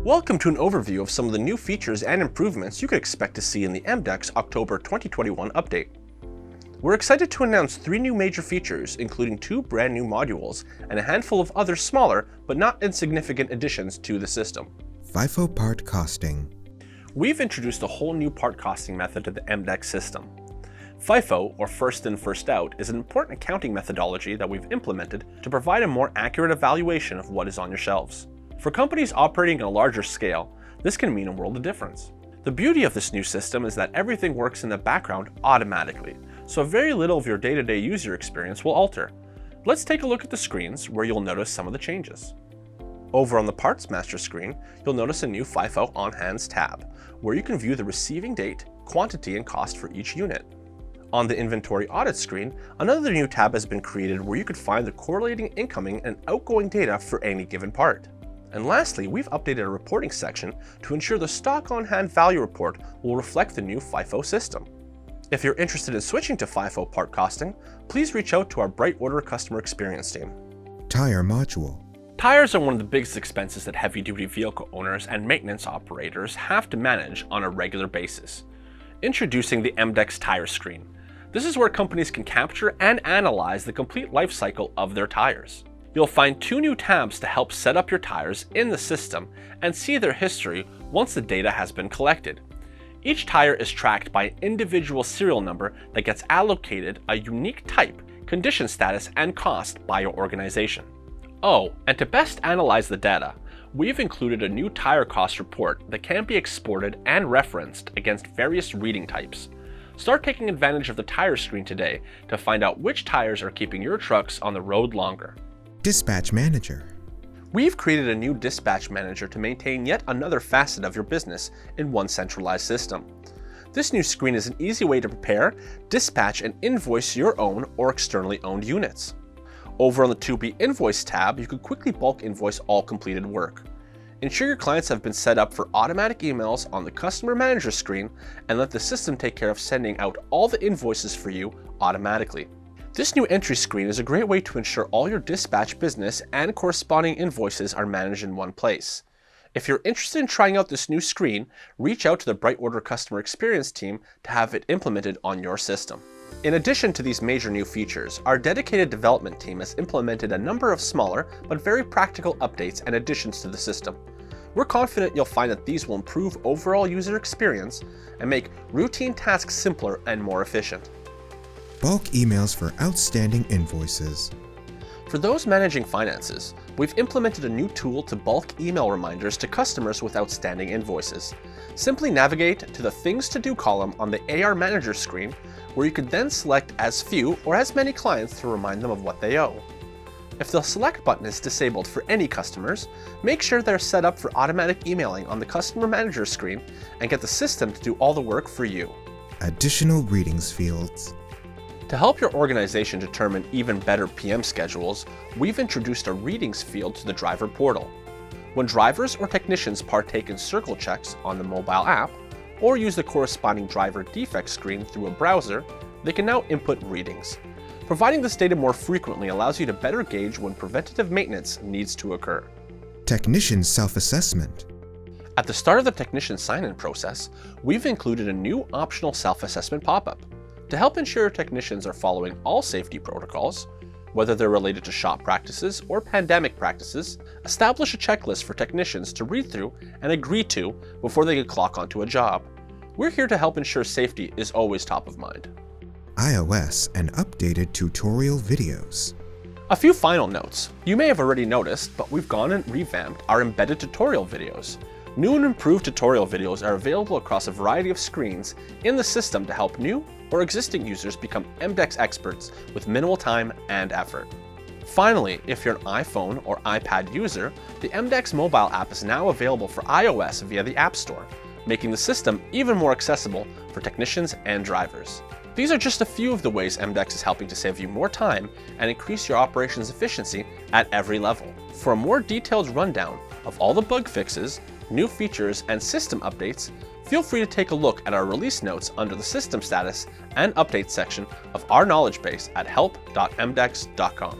Welcome to an overview of some of the new features and improvements you could expect to see in the Mdex October 2021 update. We're excited to announce 3 new major features, including 2 brand new modules and a handful of other smaller but not insignificant additions to the system. Fifo part costing. We've introduced a whole new part costing method to the Mdex system. Fifo, or first in, first out, is an important accounting methodology that we've implemented to provide a more accurate evaluation of what is on your shelves. For companies operating on a larger scale, this can mean a world of difference. The beauty of this new system is that everything works in the background automatically, so very little of your day-to-day user experience will alter. Let's take a look at the screens where you'll notice some of the changes. Over on the Parts Master screen, you'll notice a new Fifo On Hands tab, where you can view the receiving date, quantity, and cost for each unit. On the Inventory Audit screen, another new tab has been created where you could find the correlating incoming and outgoing data for any given part. And lastly, we've updated a reporting section to ensure the stock on hand value report will reflect the new Fifo system. If you're interested in switching to Fifo part costing, please reach out to our BrightOrder customer experience team. Tire module. Tires are one of the biggest expenses that heavy-duty vehicle owners and maintenance operators have to manage on a regular basis. Introducing the Mdex tire screen. This is where companies can capture and analyze the complete life cycle of their tires. You'll find 2 new tabs to help set up your tires in the system and see their history once the data has been collected. Each tire is tracked by an individual serial number that gets allocated a unique type, condition status, and cost by your organization. Oh, and to best analyze the data, we've included a new tire cost report that can be exported and referenced against various reading types. Start taking advantage of the tire screen today to find out which tires are keeping your trucks on the road longer. Dispatch Manager. We've created a new Dispatch Manager to maintain yet another facet of your business in one centralized system. This new screen is an easy way to prepare, dispatch, and invoice your own or externally owned units. Over on the To Be Invoiced tab, you can quickly bulk invoice all completed work. Ensure your clients have been set up for automatic emails on the Customer Manager screen and let the system take care of sending out all the invoices for you automatically. This new entry screen is a great way to ensure all your dispatch business and corresponding invoices are managed in one place. If you're interested in trying out this new screen, reach out to the BrightOrder customer experience team to have it implemented on your system. In addition to these major new features, our dedicated development team has implemented a number of smaller but very practical updates and additions to the system. We're confident you'll find that these will improve overall user experience and make routine tasks simpler and more efficient. Bulk emails for outstanding invoices. For those managing finances, we've implemented a new tool to bulk email reminders to customers with outstanding invoices. Simply navigate to the Things to Do column on the AR Manager screen, where you can then select as few or as many clients to remind them of what they owe. If the Select button is disabled for any customers, make sure they're set up for automatic emailing on the Customer Manager screen and get the system to do all the work for you. Additional readings fields. To help your organization determine even better PM schedules, we've introduced a readings field to the driver portal. When drivers or technicians partake in circle checks on the mobile app, or use the corresponding driver defect screen through a browser, they can now input readings. Providing this data more frequently allows you to better gauge when preventative maintenance needs to occur. Technician self-assessment. At the start of the technician sign-in process, we've included a new optional self-assessment pop-up. To help ensure technicians are following all safety protocols, whether they're related to shop practices or pandemic practices, establish a checklist for technicians to read through and agree to before they can clock onto a job. We're here to help ensure safety is always top of mind. iOS and updated tutorial videos. A few final notes. You may have already noticed, but we've gone and revamped our embedded tutorial videos. New and improved tutorial videos are available across a variety of screens in the system to help new or existing users become Mdex experts with minimal time and effort. Finally, if you're an iPhone or iPad user, the Mdex mobile app is now available for iOS via the App Store, making the system even more accessible for technicians and drivers. These are just a few of the ways Mdex is helping to save you more time and increase your operations efficiency at every level. For a more detailed rundown of all the bug fixes, new features, and system updates, feel free to take a look at our release notes under the System Status and Updates section of our knowledge base at help.mdex.com.